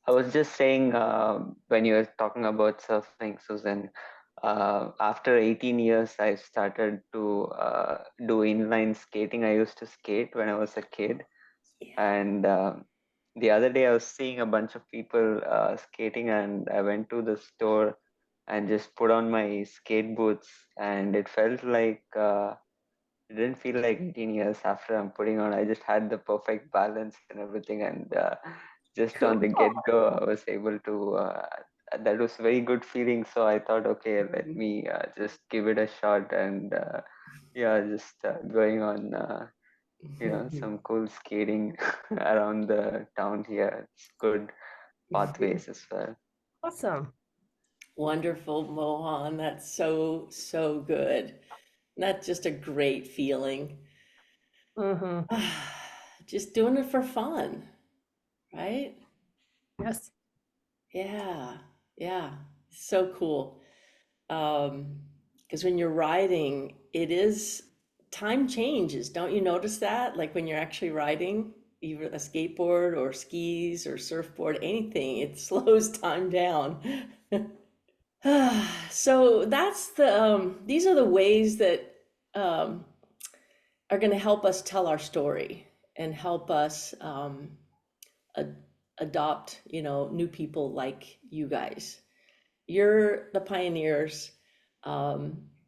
I was just saying when you were talking about surfing, Susan, after 18 years, I started to do inline skating. I used to skate when I was a kid. Yeah. And the other day, I was seeing a bunch of people skating, and I went to the store and just put on my skate boots, and it felt like it didn't feel like 18 years after I'm putting on. I just had the perfect balance and everything, and just on the Cool. get-go, I was able to. That was very good feeling. So I thought, okay, let me just give it a shot, and yeah, just going on. Some cool skating around the town here. It's good pathways as well. Awesome. Wonderful, Mohan. That's so, so good. That's just a great feeling. Mm-hmm. Just doing it for fun, right? Yes. Yeah, yeah. So cool. Because when you're riding, it is time changes. Don't you notice that? Like when you're actually riding, either a skateboard or skis or surfboard, anything, it slows time down. So that's these are the ways that um, are going to help us tell our story and help us ad- adopt, new people like you guys. You're the pioneers.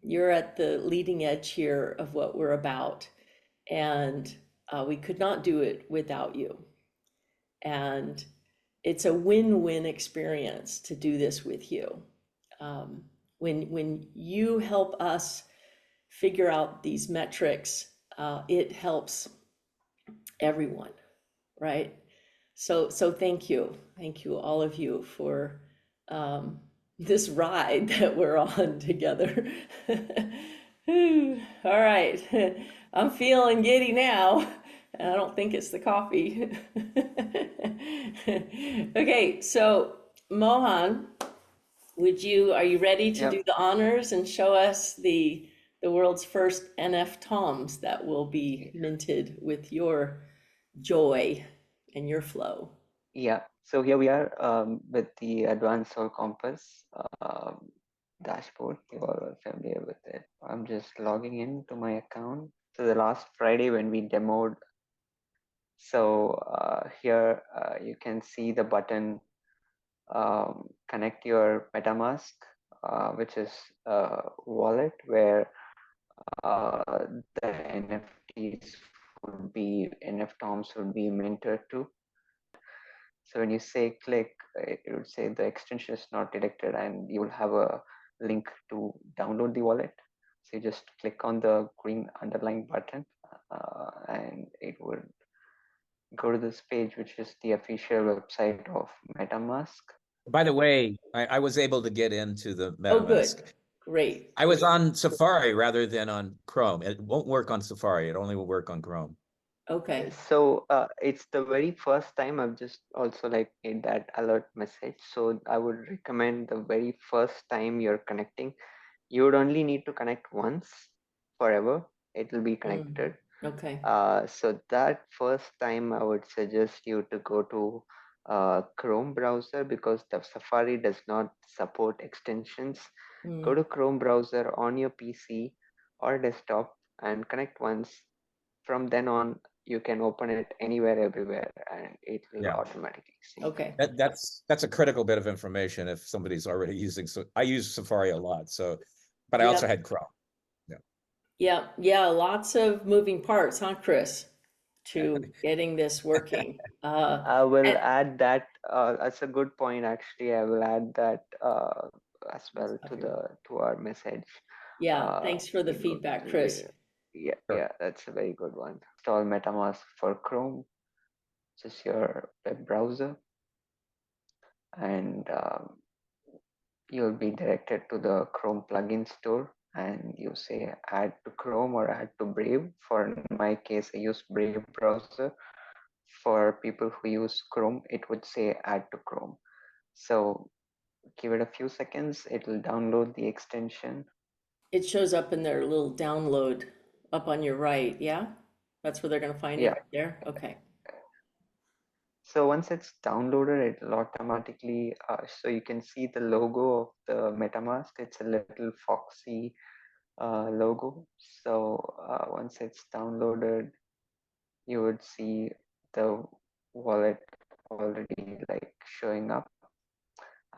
You're at the leading edge here of what we're about, and we could not do it without you. And it's a win-win experience to do this with you. Um, when you help us figure out these metrics, it helps everyone, right? So thank you, all of you, for this ride that we're on together. Whew. All right, I'm feeling giddy now. I don't think it's the coffee. Okay, so Mohan, are you ready to Yeah. do the honors and show us the world's first NFTOMs that will be minted with your joy and your flow? Yeah, so here we are with the Advanced Soul Compass dashboard. You all are familiar with it. I'm just logging into my account. So the last Friday when we demoed, so here you can see the button connect your MetaMask, which is a wallet where the NFTs NFTOMs would be minted to. So when you say click, it would say the extension is not detected, and you will have a link to download the wallet. So you just click on the green underlying button, and it would go to this page, which is the official website of MetaMask. By the way, I was able to get into the Oh, good. MetaMask. Great. I was on Safari rather than on Chrome. It won't work on Safari. It only will work on Chrome. Okay. So it's the very first time I've just also like made that alert message. So I would recommend the very first time you're connecting, you would only need to connect once forever. It will be connected. Okay. So that first time I would suggest you to go to Chrome browser, because the Safari does not support extensions. Go to Chrome browser on your PC or desktop and connect once. From then on, you can open it anywhere, everywhere, and it will automatically sync. Okay. That's a critical bit of information if somebody's already using. So I use Safari a lot. So, but I Yep. also had Chrome. Yeah. Lots of moving parts, huh, Chris, to getting this working. I will add that. That's a good point. Actually, I will add that as well to our message. Yeah. Thanks for the feedback, Chris. Yeah, that's a very good one. Install MetaMask for Chrome, just your web browser, and you'll be directed to the Chrome plugin store, and you say add to Chrome or add to Brave. For my case, I use Brave browser. For people who use Chrome, it would say add to Chrome. So give it a few seconds, it'll download the extension. It shows up in their little download up on your right. Yeah. That's where they're going to find it Yeah. right there. Okay. So once it's downloaded, it'll automatically, so you can see the logo of the MetaMask. It's a little foxy logo. So once it's downloaded, you would see the wallet already like showing up,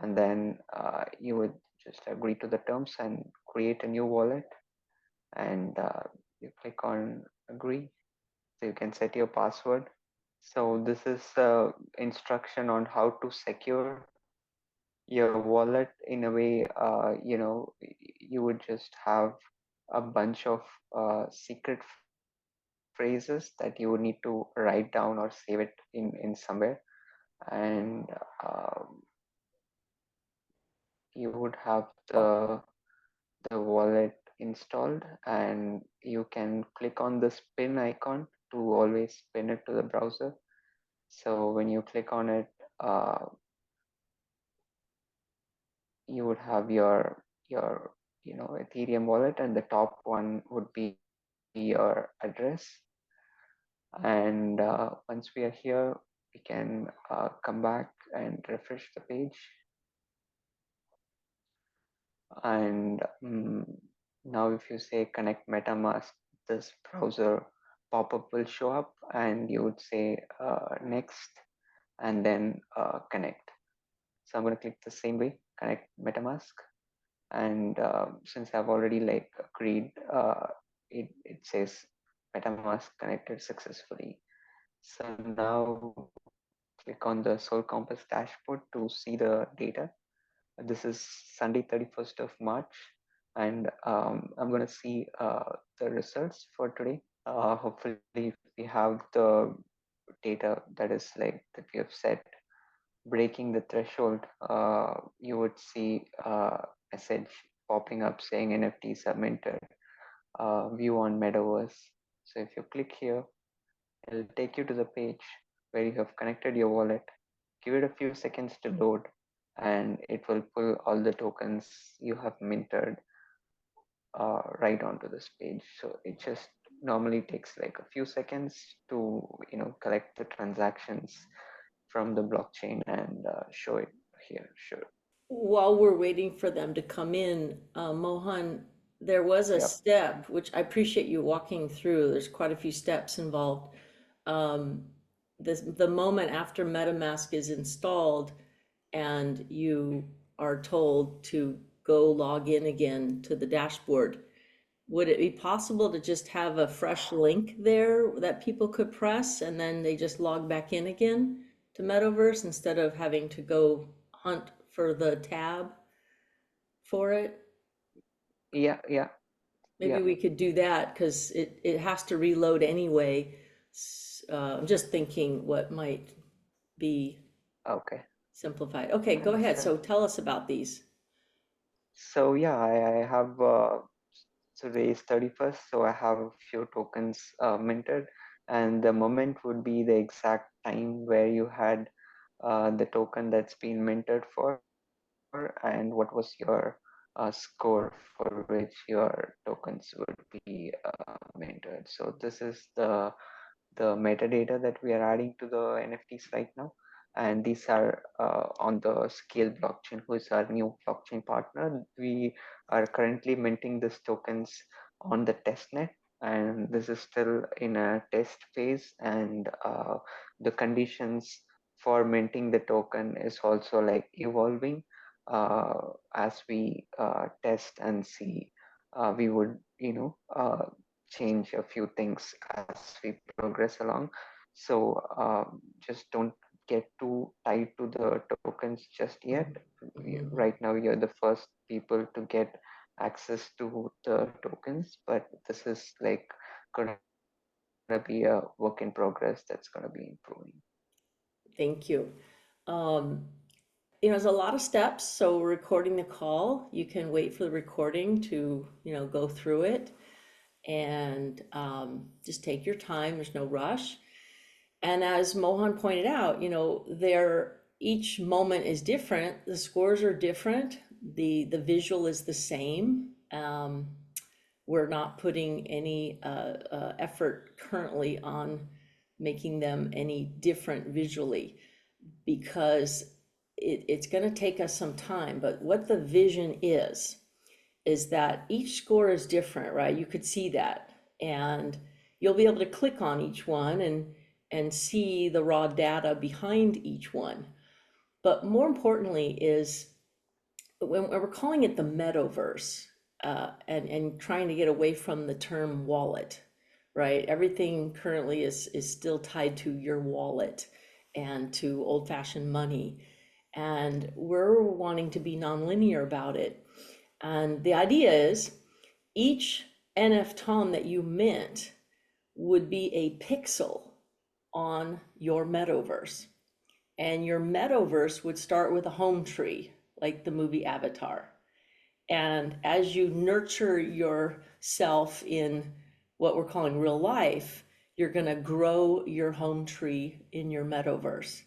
and then you would just agree to the terms and create a new wallet, and you click on agree. So you can set your password. So this is instruction on how to secure your wallet in a way. You would just have a bunch of secret phrases that you would need to write down or save it in somewhere, and you would have the wallet installed, and you can click on the spin icon to always spin it to the browser. So when you click on it, you would have your Ethereum wallet, and the top one would be your address. And once we are here, we can come back and refresh the page. And now if you say connect MetaMask, this browser pop-up will show up, and you would say next, and then connect. So I'm going to click the same way, connect MetaMask. And since I've already like agreed, it says MetaMask connected successfully. So now click on the Soul Compass dashboard to see the data. This is Sunday 31st of March, and I'm going to see the results for today. Hopefully, if we have the data that is like that we have set breaking the threshold, you would see a message popping up saying NFTs are minted, view on Meadowverse. So if you click here, it'll take you to the page where you have connected your wallet. Give it a few seconds to load, and it will pull all the tokens you have minted right onto this page. So it just normally takes like a few seconds to collect the transactions from the blockchain and show it here. Sure. While we're waiting for them to come in, Mohan, there was a Yep. step which I appreciate you walking through. There's quite a few steps involved. Um, the moment after MetaMask is installed and you are told to go log in again to the dashboard, would it be possible to just have a fresh link there that people could press and then they just log back in again to Meadowverse instead of having to go hunt for the tab for it? Yeah, yeah, Maybe yeah. we could do that because it has to reload anyway. I'm just thinking what might be Okay. simplified. Okay, go ahead. Sure. So tell us about these. So yeah, I have today is 31st, so I have a few tokens minted, and the moment would be the exact time where you had the token that's been minted for, and what was your score for which your tokens would be minted. So this is the metadata that we are adding to the NFTs right now. And these are on the Scale blockchain, who is our new blockchain partner. We are currently minting these tokens on the testnet, and this is still in a test phase. And the conditions for minting the token is also like evolving as we test and see. We would, change a few things as we progress along. So just don't get too tied to the tokens just yet. Mhm. Right now, you're the first people to get access to the tokens, but this is like going to be a work in progress that's going to be improving. Thank you. Um, there's a lot of steps. So we're recording the call. You can wait for the recording to, go through it and just take your time. There's no rush. And as Mohan pointed out, each moment is different. The scores are different. The visual is the same. We're not putting any effort currently on making them any different visually, because it's going to take us some time. But what the vision is that each score is different, right? You could see that, and you'll be able to click on each one and see the raw data behind each one. But more importantly is when we're calling it the Meadowverse, and trying to get away from the term wallet, right? Everything currently is still tied to your wallet and to old-fashioned money. And we're wanting to be nonlinear about it. And the idea is each NFTOM that you mint would be a pixel on your Meadowverse. And your Meadowverse would start with a home tree, like the movie Avatar. And as you nurture yourself in what we're calling real life, you're going to grow your home tree in your Meadowverse.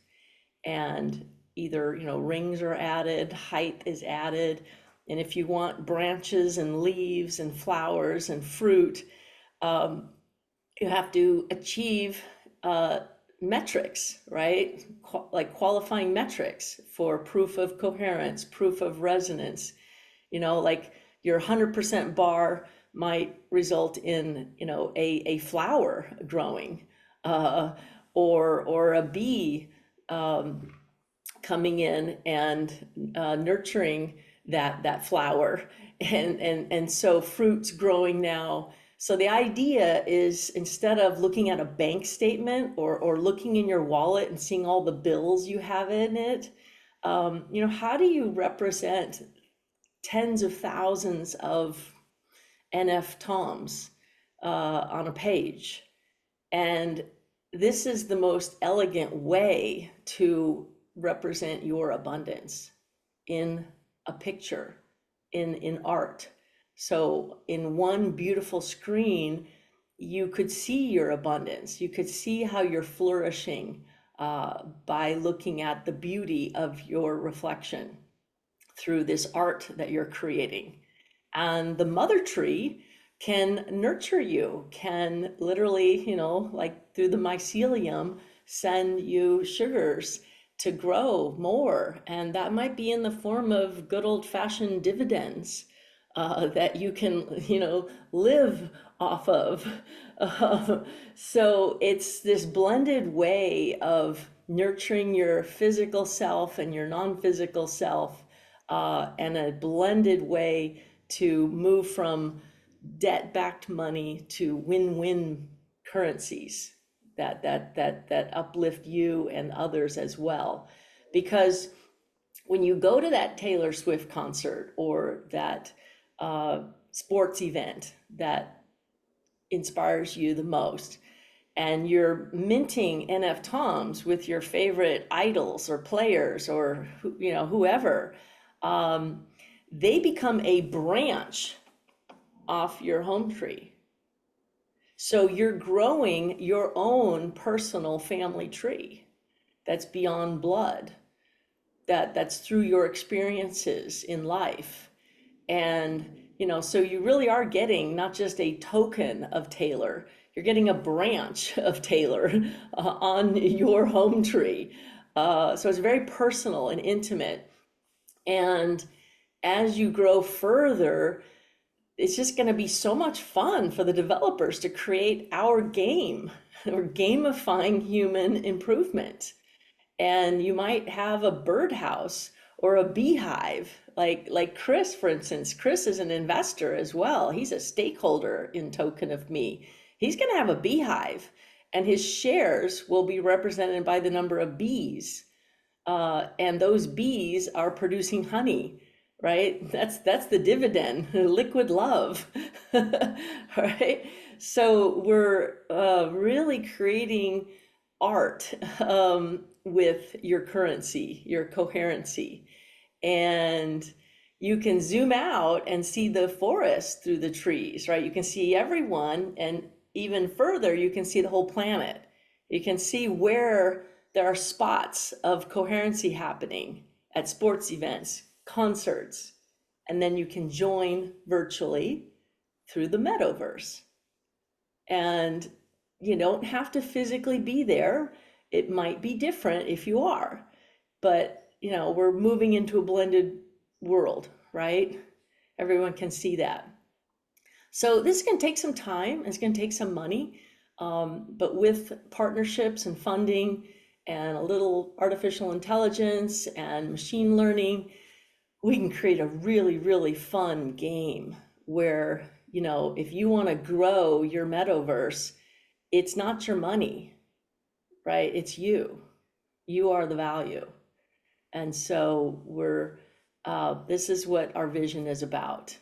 And either, rings are added, height is added. And if you want branches and leaves and flowers and fruit, you have to achieve metrics, right? Like qualifying metrics for proof of coherence, proof of resonance. Like your 100% bar might result in, a flower growing, or a bee coming in and nurturing that flower, and so fruits growing now. So the idea is, instead of looking at a bank statement or looking in your wallet and seeing all the bills you have in it, how do you represent tens of thousands of NFTOMs on a page? And this is the most elegant way to represent your abundance in a picture, in art. So in one beautiful screen, you could see your abundance. You could see how you're flourishing by looking at the beauty of your reflection through this art that you're creating. And the mother tree can nurture you, can literally, like through the mycelium, send you sugars to grow more. And that might be in the form of good old-fashioned dividends that you can, live off of. So it's this blended way of nurturing your physical self and your non-physical self, and a blended way to move from debt-backed money to win-win currencies that uplift you and others as well. Because when you go to that Taylor Swift concert or that sports event that inspires you the most, and you're minting NFTOMs with your favorite idols or players or whoever, they become a branch off your home tree. So you're growing your own personal family tree that's beyond blood, that's through your experiences in life. And so you really are getting not just a token of Taylor, you're getting a branch of Taylor on your home tree. So it's very personal and intimate. And as you grow further, it's just going to be so much fun for the developers to create our game. We're gamifying human improvement. And you might have a birdhouse or a beehive, like Chris, for instance. Chris is an investor as well. He's a stakeholder in Token of Me. He's going to have a beehive, and his shares will be represented by the number of bees. And those bees are producing honey, right? That's the dividend, liquid love, right? So we're really creating art with your currency, your coherency. And you can zoom out and see the forest through the trees, right? You can see everyone, and even further, you can see the whole planet. You can see where there are spots of coherency happening at sports events, concerts, and then you can join virtually through the Meadowverse. And you don't have to physically be there. It might be different if you are, but we're moving into a blended world, right? Everyone can see that. So this is going to take some time. It's going to take some money, but with partnerships and funding and a little artificial intelligence and machine learning, we can create a really, really fun game where, if you want to grow your metaverse, it's not your money, right? It's you. You are the value. And so this is what our vision is about.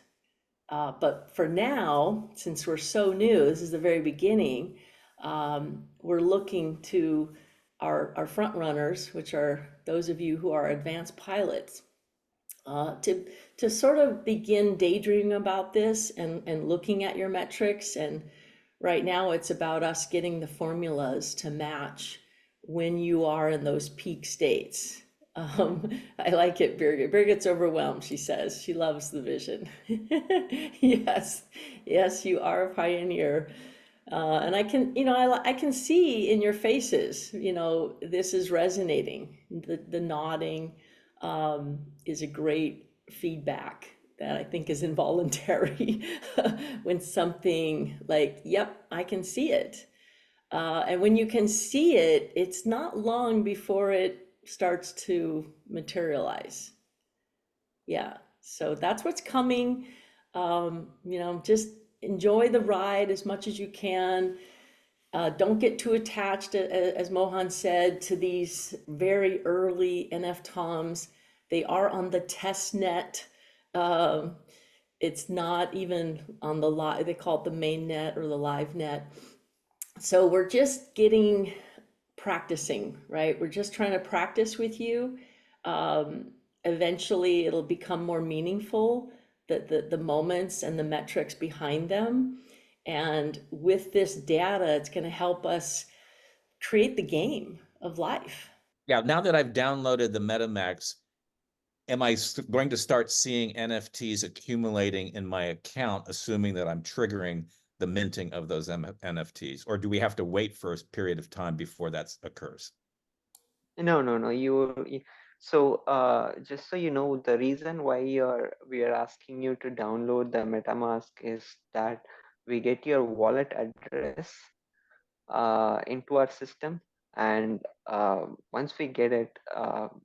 But for now, since we're so new, this is the very beginning, we're looking to our front runners, which are those of you who are advanced pilots, to sort of begin daydreaming about this and looking at your metrics. And right now it's about us getting the formulas to match when you are in those peak states. I like it, Birgit. Birgit's overwhelmed, she says. She loves the vision. Yes, yes, you are a pioneer. And I can, I can see in your faces, this is resonating. The nodding is a great feedback that I think is involuntary when something like, yep, I can see it. And when you can see it, it's not long before it starts to materialize. Yeah, so that's what's coming. Just enjoy the ride as much as you can. Don't get too attached, as Mohan said, to these very early NFTOMs. They are on the test net. It's not even on the live, they call it the main net or the live net. So we're just practicing, right? We're just trying to practice with you. Eventually it'll become more meaningful, the moments and the metrics behind them. And with this data, it's going to help us create the game of life. Yeah, now that I've downloaded the MetaMask, am I going to start seeing NFTs accumulating in my account, assuming that I'm triggering the minting of those NFTs? Or do we have to wait for a period of time before that occurs? No. So just so you know, the reason why we are asking you to download the MetaMask is that we get your wallet address into our system, and once we get it,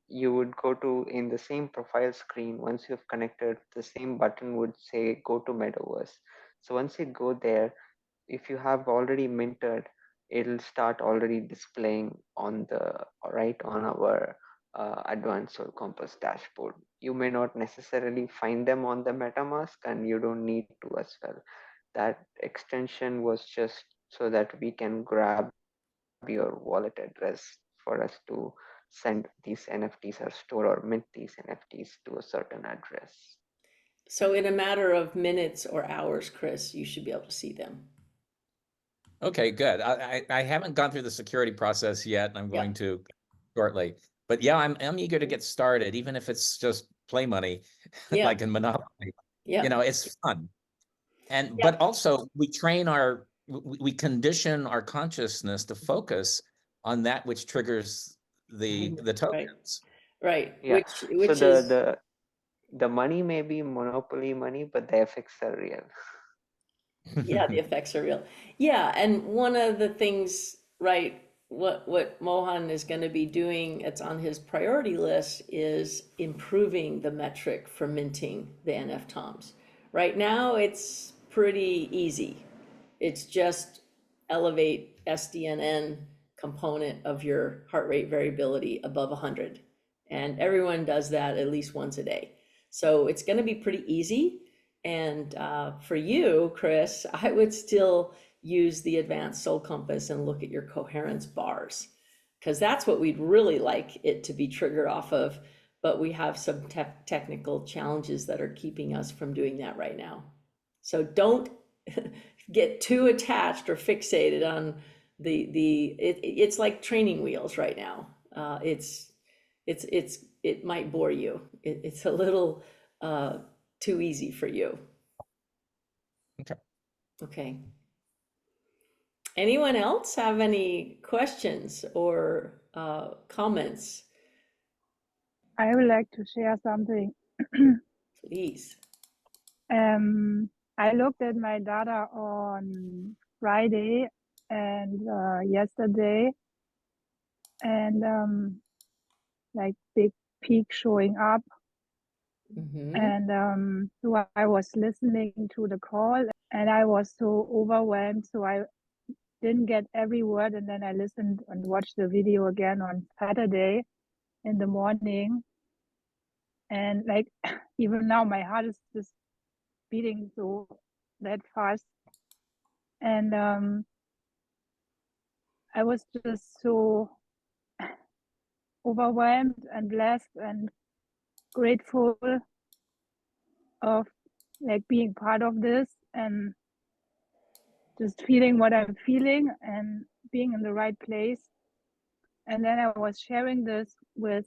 you would go to in the same profile screen. Once you've connected, the same button would say go to Meadowverse. So once you go there, if you have already minted, it'll start already displaying on our advanced Soul Compass dashboard. You may not necessarily find them on the MetaMask, and you don't need to as well. That extension was just so that we can grab your wallet address for us to send these NFTs or store or mint these NFTs to a certain address. So in a matter of minutes or hours, Chris, you should be able to see them. Okay, good. I haven't gone through the security process yet, and I'm going to shortly. But yeah, I'm eager to get started, even if it's just play money, Yeah. like in Monopoly. Yeah. It's fun. And Yeah. but also we condition our consciousness to focus on that which triggers the Right. tokens. Right. Yeah. So Which is, the money may be Monopoly money, but the effects are real. yeah, the effects are real. Yeah, and one of the things, right, what Mohan is going to be doing, it's on his priority list, is improving the metric for minting the NFTOMs. Right now, it's pretty easy. It's just elevate SDNN component of your heart rate variability above 100. And everyone does that at least once a day. So it's going to be pretty easy. And for you, Chris, I would still use the advanced soul compass and look at your coherence bars, because that's what we'd really like it to be triggered off of. But we have some technical challenges that are keeping us from doing that right now. So don't get too attached or fixated on it's like training wheels right now. It might bore you. It's a little too easy for you. Okay. Okay. Anyone else have any questions or comments? I would like to share something. Please. I looked at my data on Friday and yesterday, and like big peak showing up. Mm-hmm. And so I was listening to the call and I was so overwhelmed. So I didn't get every word. And then I listened and watched the video again on Saturday in the morning. And like, even now, my heart is just beating so that fast. And I was just so overwhelmed and blessed and grateful of like being part of this and just feeling what I'm feeling and being in the right place. And then I was sharing this with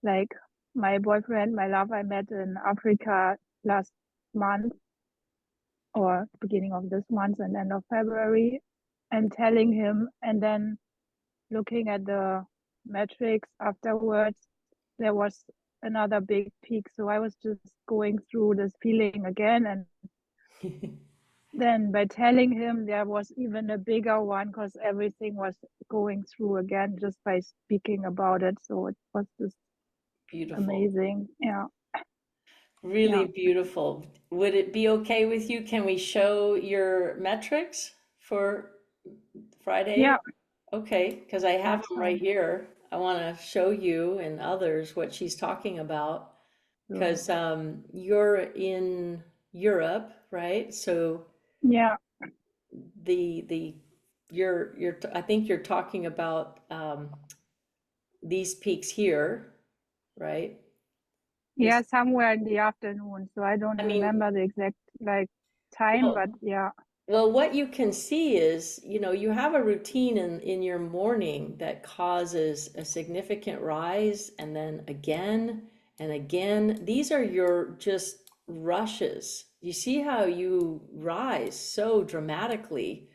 like my boyfriend, my love I met in Africa last month or beginning of this month and end of February, and telling him, and then looking at the metrics afterwards, there was another big peak. So I was just going through this feeling again, and then by telling him there was even a bigger one because everything was going through again just by speaking about it. So it was just Beautiful. amazing. Yeah. Really Yeah. beautiful. Would it be okay with you? Can we show your metrics for Friday? Yeah. Okay, because I have That's them right fine. here. I want to show you and others what she's talking about. So Because you're in Europe, right? So yeah. the you're I think you're talking about these peaks here, right? Yeah, This, somewhere in the afternoon. So I don't I mean, remember the exact like time, well, but yeah. well, what you can see is, you have a routine in your morning that causes a significant rise and then again and again. These are your just rushes. You see how you rise so dramatically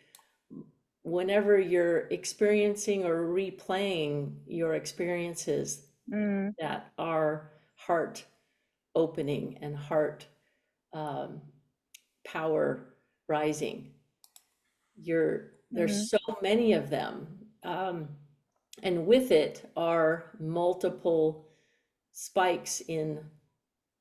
whenever you're experiencing or replaying your experiences Mm, that are heart opening and heart um, power rising. There's mm, so many of them. And with it are multiple spikes in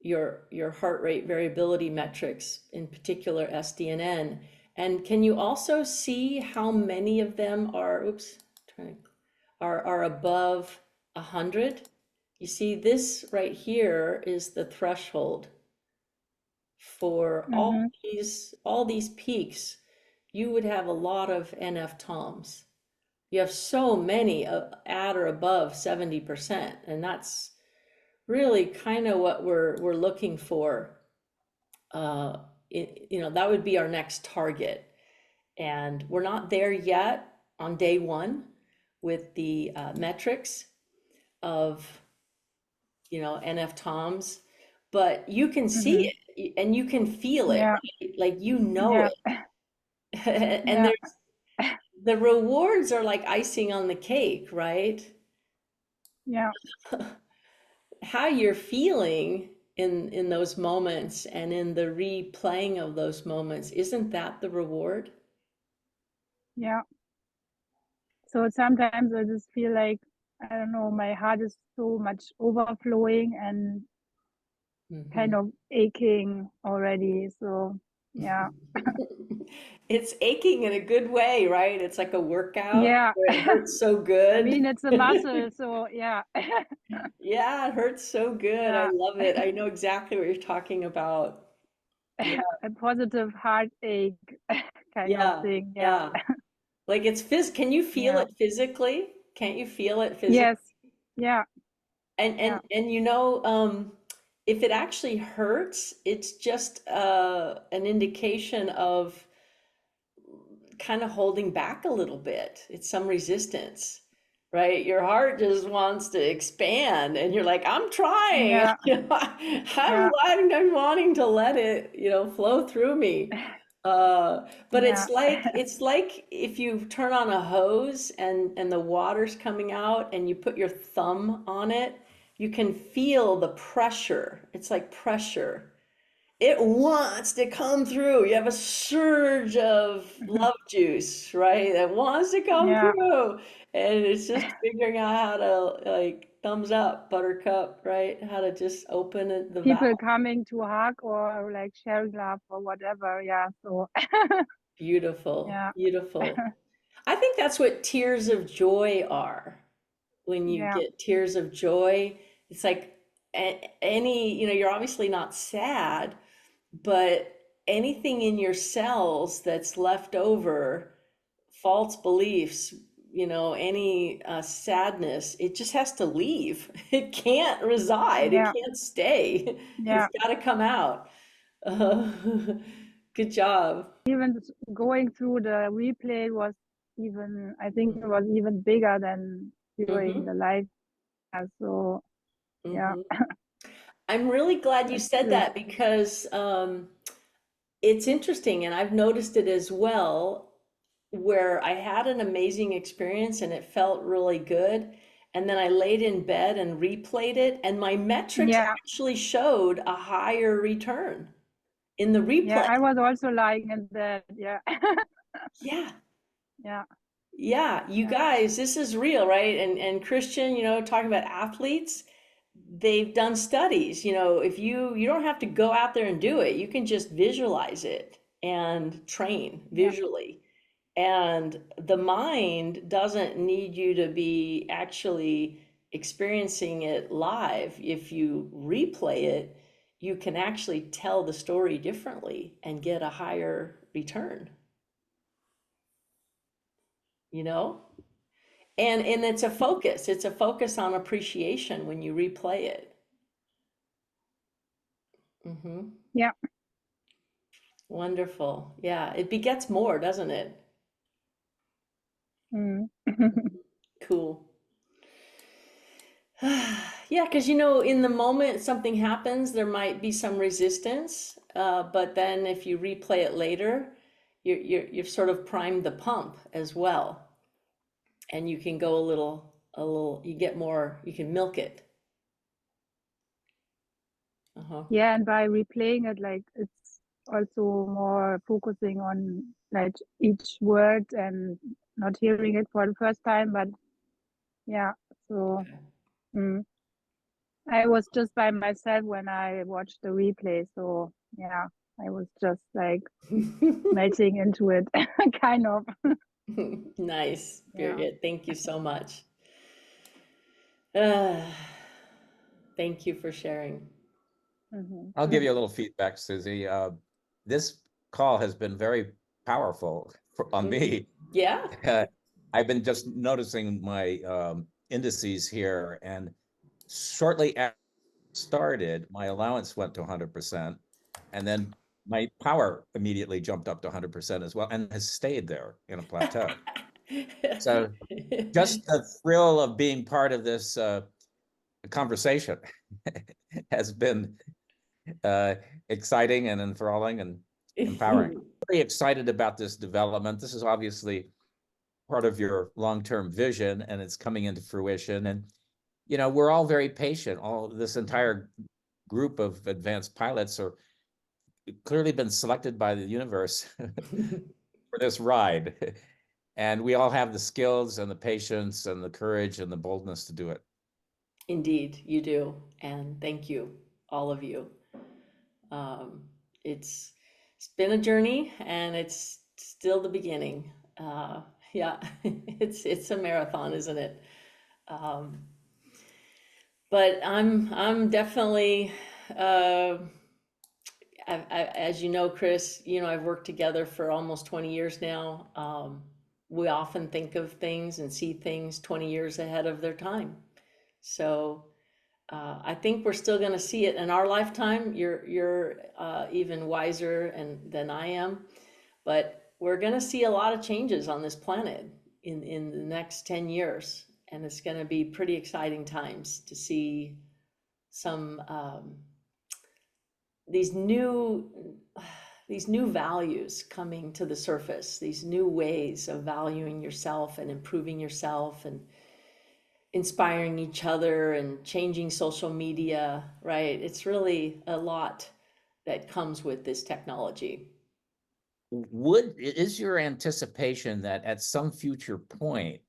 your heart rate variability metrics, in particular SDNN. And can you also see how many of them are, oops, trying to, are above 100? You see this right here is the threshold for mm-hmm. all these peaks. You would have a lot of NFTOMs. You have so many at or above 70%, and that's really kind of what we're looking for. That would be our next target, and we're not there yet on day one with the metrics of NFTOMs, but you can Mm-hmm. see it and you can feel it, Yeah. right? Like you know Yeah. it, and Yeah. there's the rewards are like icing on the cake, right? Yeah. How you're feeling in those moments and in the replaying of those moments, isn't that the reward? Yeah. So sometimes I just feel like, I don't know, my heart is so much overflowing and kind Mhm. of aching already. So yeah. It's aching in a good way, right? It's like a workout Yeah. where it hurts so I good. mean, it's a muscle. So yeah. Yeah, it hurts so good. I Yeah. love it. I know exactly what you're talking about. Yeah, A positive heartache kind of yeah, thing. Yeah. yeah. Like can you feel Yeah. it physically? Can't you feel it physically? Yes. Yeah. Yeah. And if it actually hurts, it's just an indication of kind of holding back a little bit. It's some resistance. right? Your heart just wants to expand, and you're like, I'm trying. Yeah, yeah, I'm wanting to let it, flow through me. But yeah, it's like if you turn on a hose and the water's coming out and you put your thumb on it, you can feel the pressure. It's like pressure. It wants to come through. You have a surge of love juice, right? That wants to come yeah. through. And it's just figuring out how to, like, thumbs up, buttercup, right? How to just open the People valve. coming to hug or like sharing love or whatever. Yeah. So Beautiful, yeah, beautiful. I think that's what tears of joy are. When you yeah, get tears of joy, it's like any, you're obviously not sad, but anything in your cells that's left over, false beliefs, any sadness, it just has to leave. It can't reside, it yeah, can't stay. It's yeah. got to come out. Uh, Good job. Even going through the replay was even, I think it was even bigger than during Hmm. the live. So yeah, Hmm. I'm really glad you that's said true. that because it's interesting, and I've noticed it as well, where I had an amazing experience and it felt really good. And then I laid in bed and replayed it, and my metrics Yeah, actually showed a higher return in the yeah. replay. I was also lying in bed. Yeah, Yeah. yeah, Yeah, you yeah, guys, this is real, right? And Christian, talking about athletes, they've done studies, if you don't have to go out there and do it, you can just visualize it and train yeah, visually. And the mind doesn't need you to be actually experiencing it live. If you replay it, you can actually tell the story differently and get a higher return, you know? And it's a focus on appreciation when you replay it. Hmm. yeah. Wonderful. Yeah, it begets more, doesn't it? Mm. Cool. Yeah, because in the moment something happens, there might be some resistance, but then if you replay it later, you've sort of primed the pump as well, and you can go a little. You get more. You can milk it. Uh-huh. Yeah, and by replaying it, like it's also more focusing on like each word and not hearing it for the first time. But yeah, so mm, I was just by myself when I watched the replay. So yeah, I was just like melting into it, kind of. Nice. Very Yeah. good. Thank you so much. Uh, Thank you for sharing. Hmm. I'll give you a little feedback, Susie. This call has been very powerful on me. Yeah. I've been just noticing my indices here, and shortly after it started, my allowance went to 100%, and then my power immediately jumped up to 100% as well, and has stayed there in a plateau. So just the thrill of being part of this conversation has been uh, exciting and enthralling and empowering. Very excited about this development. This is obviously part of your long-term vision, and it's coming into fruition. And we're all very patient. All this entire group of advanced pilots are clearly been selected by the universe for this ride. And we all have the skills and the patience and the courage and the boldness to do it. Indeed, you do. And thank you, all of you. Um, it's it's been a journey, and it's still the beginning. Yeah, it's a marathon, isn't it? Um, but I'm definitely, uh, as you know, Chris, I've worked together for almost 20 years now. We often think of things and see things 20 years ahead of their time. So I think we're still going to see it in our lifetime. You're even wiser than I am, but we're going to see a lot of changes on this planet in the next 10 years. and it's going to be pretty exciting times to see some these new these new values coming to the surface, these new ways of valuing yourself and improving yourself and inspiring each other and changing social media, right? It's really a lot that comes with this technology. Is your anticipation that at some future point,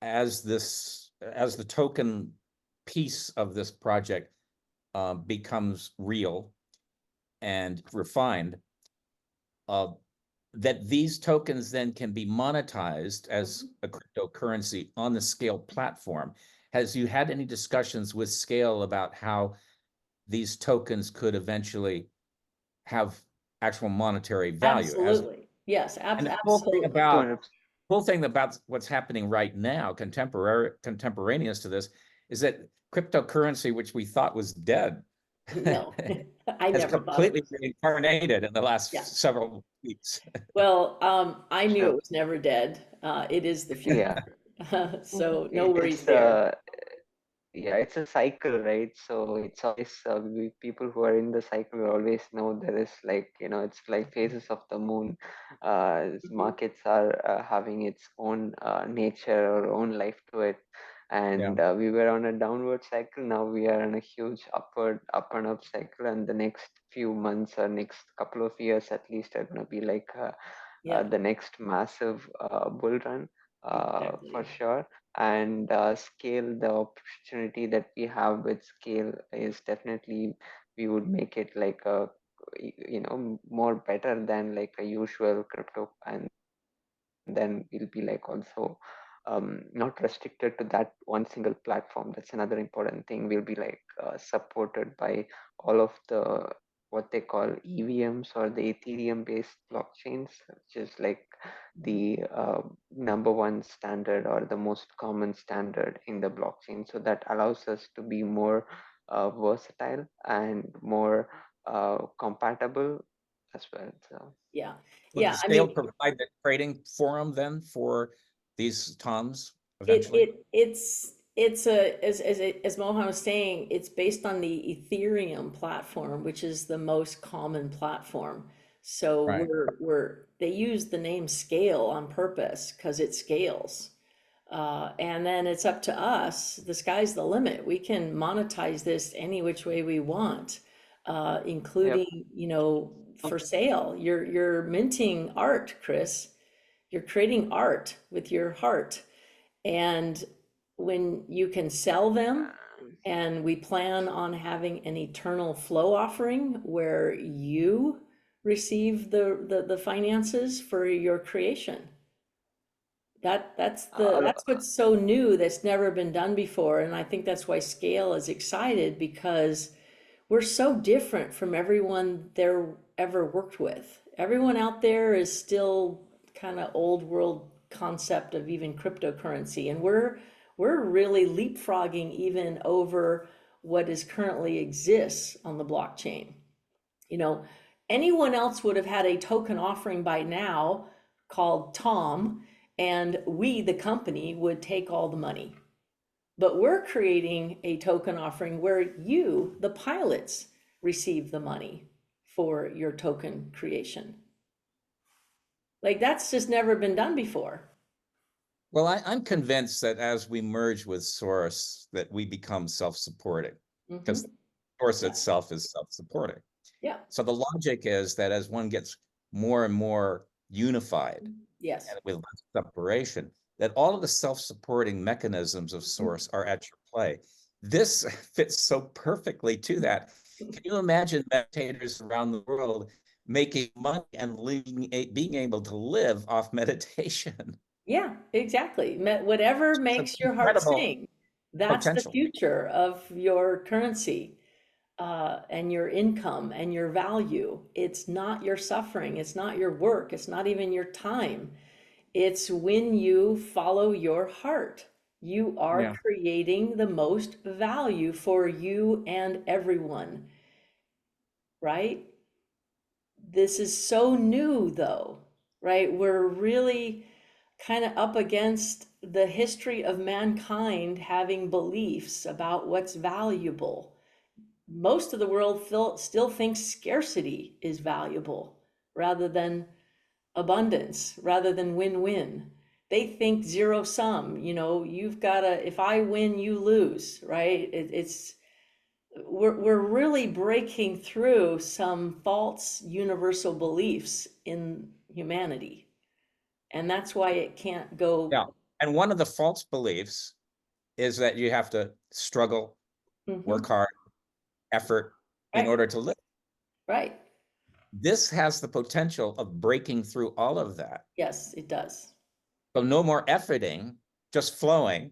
as the token piece of this project becomes real and refined, that these tokens then can be monetized as a cryptocurrency on the Scale platform? Has you had any discussions with Scale about how these tokens could eventually have actual monetary value? Absolutely. Yes, And the absolutely. 200. cool thing about what's happening right now, contemporaneous to this, is that cryptocurrency, which we thought was dead, No, I has never thought it completely was. reincarnated in the Yeah. last several weeks. Well, I knew it So was never dead. It is the yeah, future. So no worries it's there. yeah, it's a cycle, right? So it's always people who are in the cycle will always know there is, like, it's like phases of the moon. Mhm. Markets are having its own nature or own life to it, Yeah. and we were on a downward cycle. Now we are on a huge up and up cycle, and the next few months or next couple of years at least are going to be like Yeah, the next massive bull run, for exactly. sure. And Scale, the opportunity that we have with Scale is definitely, we would make it like a more better than like a usual crypto. And then we'll be like also not restricted to that one single platform. That's another important thing. We'll be like supported by all of the what they call EVMs, or the Ethereum based blockchains, which is like Mhm. the number one standard or the most common standard in the blockchain. So that allows us to be more versatile and more compatible as well. So Yeah, Would yeah. the I Scale mean, provide the trading forum then for these TOMs it eventually? it it's a as Mohan was saying, it's based on the Ethereum platform, which is the most common platform. So Right. we're they use the name Scale on purpose because it scales. And then it's up to us. The sky's the limit. We can monetize this any which way we want, yep. including, for sale. You're minting art, Chris. You're creating art with your heart. And when you can sell them, and we plan on having an eternal flow offering where you receive the finances for your creation. That's what's so new that's never been done before. And I think that's why Scale is excited, because we're so different from everyone they're ever worked with. Everyone out there is still kind of old world concept of even cryptocurrency. And we're really leapfrogging even over what is currently exists on the blockchain. You know, anyone else would have had a token offering by now called Tom, and we, the company, would take all the money. But we're creating a token offering where you, the pilots, receive the money for your token creation. Like, that's just never been done before. Well, I'm convinced that as we merge with Source, that we become self-supporting, because Hmm. Source Yeah, itself is self-supporting. yeah, So the logic is that as one gets more and more unified yes. and with less separation, that all of the self-supporting mechanisms of Source are at your play. This fits so perfectly to that. Can you imagine meditators around the world making money and being able to live off meditation? Yeah, exactly. Whatever It's an makes your heart incredible sing, that's the potential. future of your currency, and your income and your value. It's not your suffering, it's not your work, it's not even your time. It's when you follow your heart. You are Yeah. creating the most value for you and everyone, right? This is so new, though, right? We're really kind of up against the history of mankind having beliefs about what's valuable. Most of the world still thinks scarcity is valuable rather than abundance, rather than win-win. They think zero sum, you've got to, if I win, you lose, right? We're really breaking through some false universal beliefs in humanity. And that's why it can't go. Yeah. And one of the false beliefs is that you have to struggle, work hard, effort in Right, order to live. right. This has the potential of breaking through all of that. Yes, it does. So no more efforting, just flowing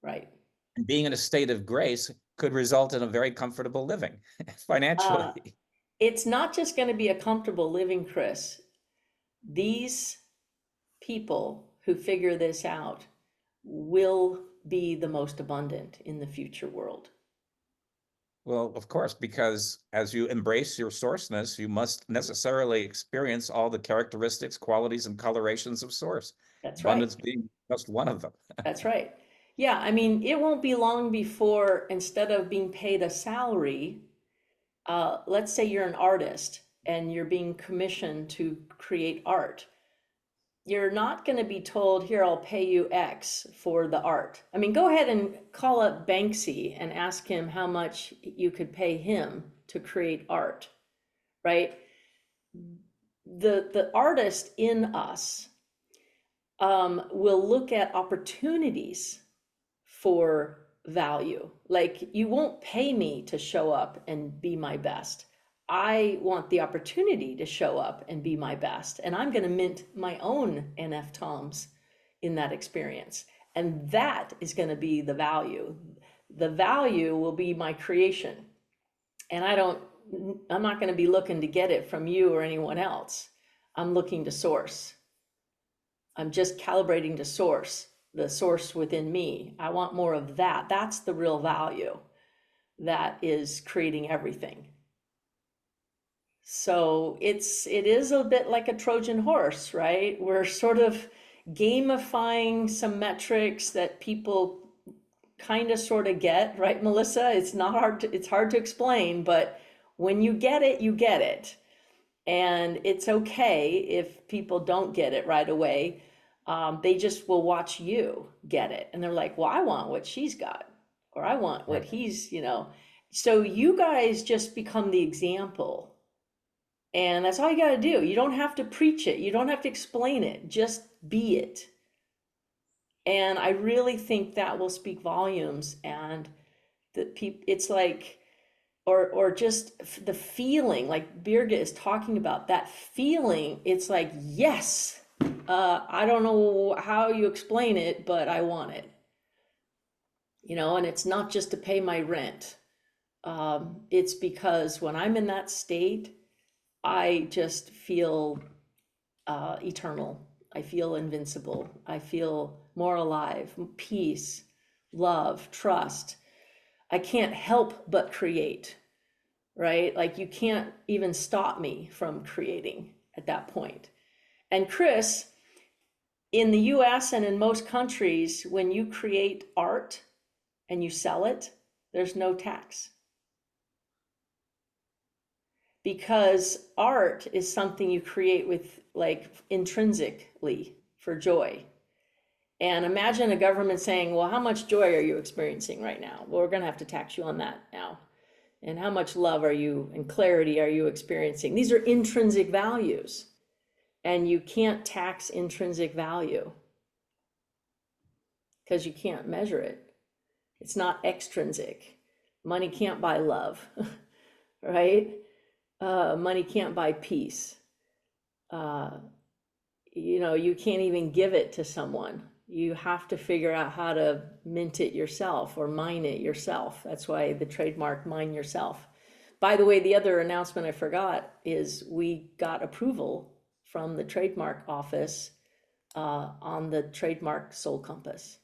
Right. and being in a state of grace could result in a very comfortable living financially. It's not just going to be a comfortable living, Chris. These people who figure this out will be the most abundant in the future world. Well, of course, because as you embrace your sourceness, you must necessarily experience all the characteristics, qualities, and colorations of source. That's right. Abundance being just one of them. That's right. Yeah, I mean, it won't be long before instead of being paid a salary, let's say you're an artist and you're being commissioned to create art. You're not going to be told, here, I'll pay you X for the art. I mean, go ahead and call up Banksy and ask him how much you could pay him to create art, right? The artist in us will look at opportunities for value. Like, you won't pay me to show up and be my best. I want the opportunity to show up and be my best. And I'm going to mint my own NFTOMs in that experience. And that is going to be the value. The value will be my creation. And I'm not going to be looking to get it from you or anyone else. I'm looking to source. I'm just calibrating to source, the source within me. I want more of that. That's the real value that is creating everything. So it is a bit like a Trojan horse, right? We're sort of gamifying some metrics that people kind of sort of get, right, Melissa? It's hard to explain, but when you get it, you get it. And it's okay if people don't get it right away. They just will watch you get it. And they're like, well, I want what she's got, or I want what he's. So you guys just become the example. And that's all you got to do. You don't have to preach it. You don't have to explain it. Just be it. And I really think that will speak volumes. And that people, it's like, or just the feeling, like Birgit is talking about, that feeling. It's like, yes, I don't know how you explain it, but I want it. And it's not just to pay my rent. It's because when I'm in that state, I just feel eternal. I feel invincible. I feel more alive, peace, love, trust. I can't help but create, right? Like, you can't even stop me from creating at that point. And Chris, in the US and in most countries, when you create art and you sell it, there's no tax. Because art is something you create with, like, intrinsically for joy. And imagine a government saying, well, how much joy are you experiencing right now? Well, we're going to have to tax you on that now. And how much love are you and clarity are you experiencing? These are intrinsic values. And you can't tax intrinsic value because you can't measure it. It's not extrinsic. Money can't buy love, right? Money can't buy peace. You can't even give it to someone. You have to figure out how to mint it yourself or mine it yourself. That's why the trademark mine yourself. By the way, the other announcement I forgot is we got approval from the trademark office on the trademark Soul Compass.